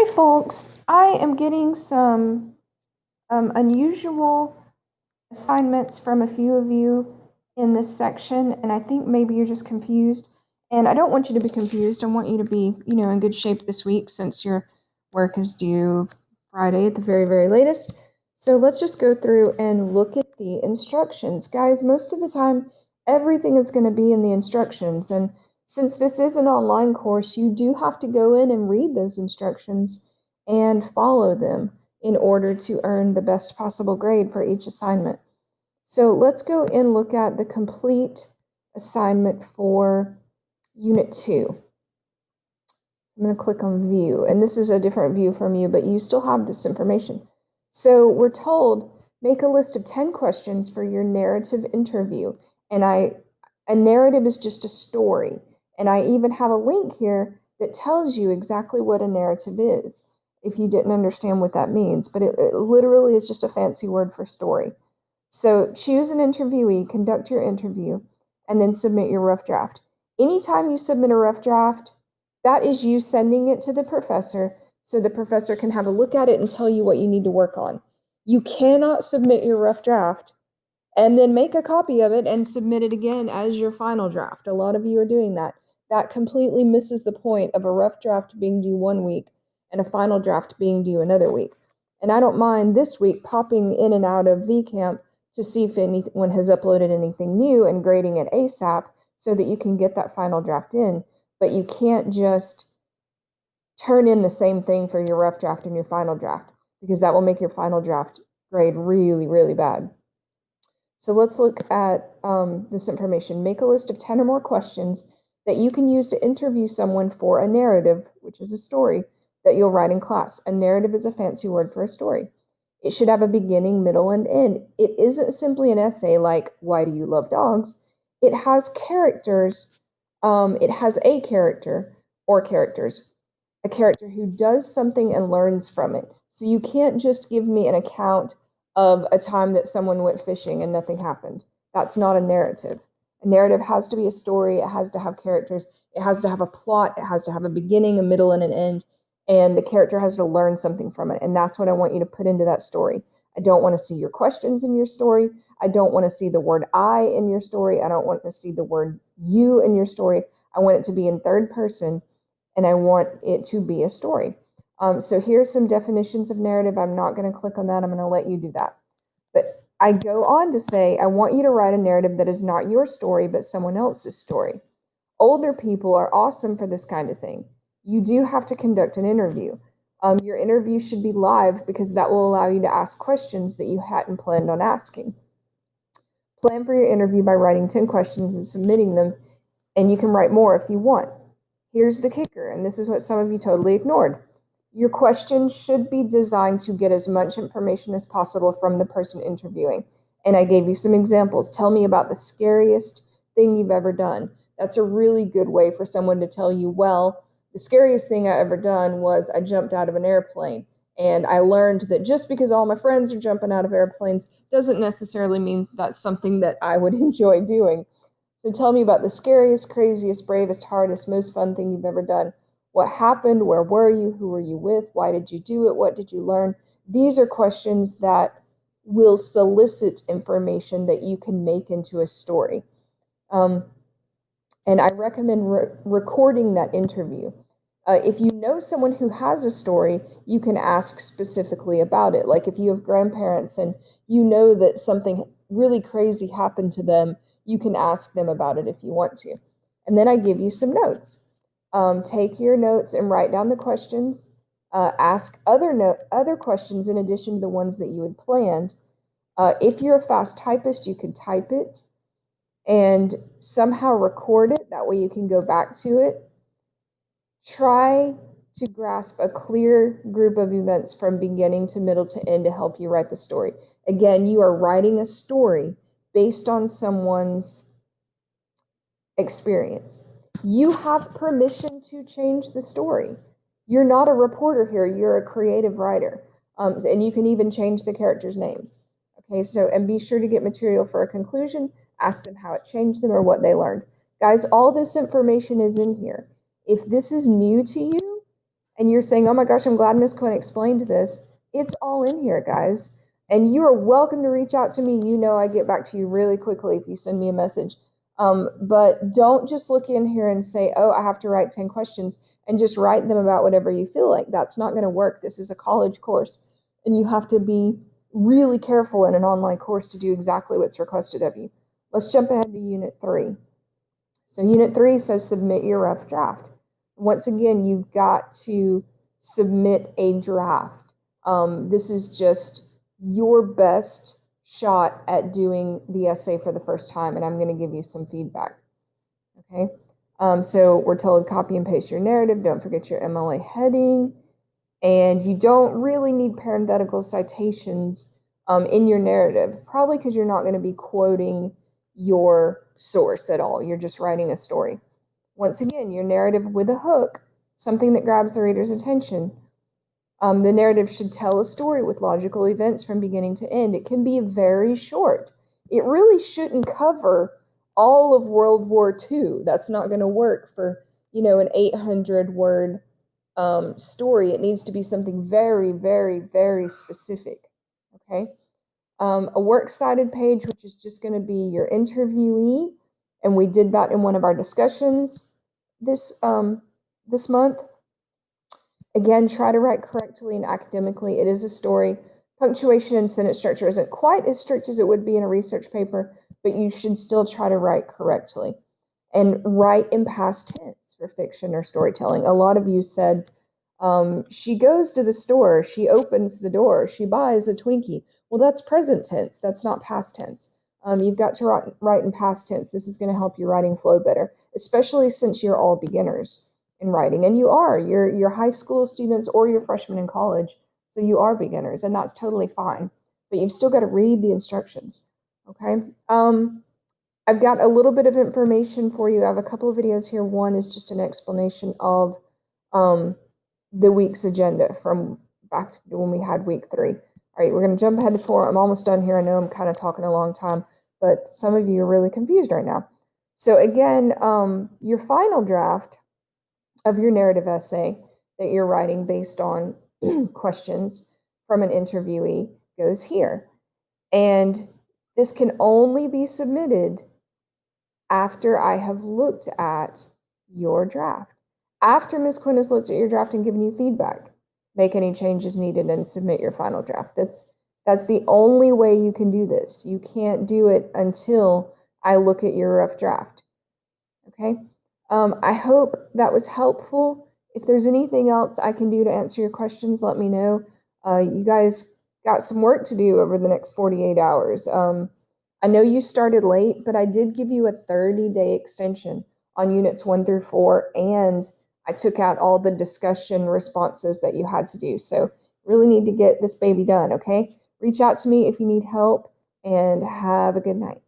Hi, folks. I am getting some unusual assignments from a few of you in this section, and I think maybe you're just confused. And I don't want you to be confused. I want you to be, in good shape this week since your work is due Friday at the very, very latest. So let's just go through and look at the instructions. Guys, most of the time, everything is going to be in the instructions. And since this is an online course, you do have to go in and read those instructions and follow them in order to earn the best possible grade for each assignment. So let's go and look at the complete assignment for Unit 2. I'm going to click on View, and this is a different view from you, but you still have this information. So we're told, make a list of 10 questions for your narrative interview. And a narrative is just a story. And I even have a link here that tells you exactly what a narrative is, if you didn't understand what that means. But it literally is just a fancy word for story. So choose an interviewee, conduct your interview, and then submit your rough draft. Anytime you submit a rough draft, that is you sending it to the professor so the professor can have a look at it and tell you what you need to work on. You cannot submit your rough draft and then make a copy of it and submit it again as your final draft. A lot of you are doing that. That completely misses the point of a rough draft being due 1 week and a final draft being due another week. And I don't mind this week popping in and out of VCamp to see if anyone has uploaded anything new and grading it ASAP so that you can get that final draft in. But you can't just turn in the same thing for your rough draft and your final draft, because that will make your final draft grade really, really bad. So let's look at this information. Make a list of 10 or more questions that you can use to interview someone for a narrative, which is a story that you'll write in class. A narrative is a fancy word for a story. It should have a beginning, middle, and end. It isn't simply an essay like, why do you love dogs? It has characters. It has a character or characters, a character who does something and learns from it. So you can't just give me an account of a time that someone went fishing and nothing happened. That's not a narrative. A narrative has to be a story. It has to have characters. It has to have a plot. It has to have a beginning, a middle, and an end. And the character has to learn something from it. And that's what I want you to put into that story. I don't want to see your questions in your story. I don't want to see the word I in your story. I don't want to see the word you in your story. I want it to be in third person, and I want it to be a story. So here's some definitions of narrative. I'm not going to click on that. I'm going to let you do that. But I go on to say, I want you to write a narrative that is not your story, but someone else's story. Older people are awesome for this kind of thing. You do have to conduct an interview. Your interview should be live because that will allow you to ask questions that you hadn't planned on asking. Plan for your interview by writing 10 questions and submitting them, and you can write more if you want. Here's the kicker, and this is what some of you totally ignored. Your questions should be designed to get as much information as possible from the person interviewing. And I gave you some examples. Tell me about the scariest thing you've ever done. That's a really good way for someone to tell you, well, the scariest thing I ever done was I jumped out of an airplane. And I learned that just because all my friends are jumping out of airplanes doesn't necessarily mean that's something that I would enjoy doing. So tell me about the scariest, craziest, bravest, hardest, most fun thing you've ever done. What happened? Where were you? Who were you with? Why did you do it? What did you learn? These are questions that will solicit information that you can make into a story. And I recommend recording that interview. If you know someone who has a story, you can ask specifically about it. Like if you have grandparents and you know that something really crazy happened to them, you can ask them about it if you want to. And then I give you some notes. Take your notes and write down the questions. Ask other questions in addition to the ones that you had planned. If you're a fast typist, you can type it and somehow record it. That way you can go back to it. Try to grasp a clear group of events from beginning to middle to end to help you write the story. Again, you are writing a story based on someone's experience. You have permission to change the story. You're not a reporter here. You're a creative writer. And you can even change the characters' names. Okay, so, and be sure to get material for a conclusion. Ask them how it changed them or what they learned. Guys, all this information is in here. If this is new to you and you're saying, oh my gosh, I'm glad Miss Quinn explained this, it's all in here, guys. And you are welcome to reach out to me. You know I get back to you really quickly if you send me a message. But don't just look in here and say, oh, I have to write 10 questions and just write them about whatever you feel like. That's not going to work. This is a college course, and you have to be really careful in an online course to do exactly what's requested of you. Let's jump ahead to Unit 3. So Unit 3 says submit your rough draft. Once again, you've got to submit a draft. This is just your best shot at doing the essay for the first time, and I'm going to give you some feedback. Okay, so we're told copy and paste your narrative. Don't forget your MLA heading, and you don't really need parenthetical citations in your narrative, probably because you're not going to be quoting your source at all. You're just writing a story. Once again, your narrative with a hook, something that grabs the reader's attention. The narrative should tell a story with logical events from beginning to end. It can be very short. It really shouldn't cover all of World War II. That's not going to work for, an 800-word story. It needs to be something very, very, very specific. Okay. A works cited page, which is just going to be your interviewee, and we did that in one of our discussions this month. Again, try to write correctly and academically. It is a story. Punctuation and sentence structure isn't quite as strict as it would be in a research paper, but you should still try to write correctly. And write in past tense for fiction or storytelling. A lot of you said, she goes to the store, she opens the door, she buys a Twinkie. Well, that's present tense. That's not past tense. You've got to write in past tense. This is going to help your writing flow better, especially since you're all beginners in writing. And you're high school students or you're freshmen in college. So you are beginners, and that's totally fine. But you've still got to read the instructions. Okay. I've got a little bit of information for you. I have a couple of videos here. One is just an explanation of the week's agenda from back to when we had week 3. All right, we're going to jump ahead to 4. I'm almost done here. I know I'm kind of talking a long time, but some of you are really confused right now. So again, your final draft of your narrative essay that you're writing based on questions from an interviewee goes here. And this can only be submitted after I have looked at your draft. After Ms. Quinn has looked at your draft and given you feedback, make any changes needed and submit your final draft. That's the only way you can do this. You can't do it until I look at your rough draft. Okay? I hope that was helpful. If there's anything else I can do to answer your questions, let me know. You guys got some work to do over the next 48 hours. I know you started late, but I did give you a 30-day extension on units 1 through 4, and I took out all the discussion responses that you had to do. So really need to get this baby done, okay? Reach out to me if you need help, and have a good night.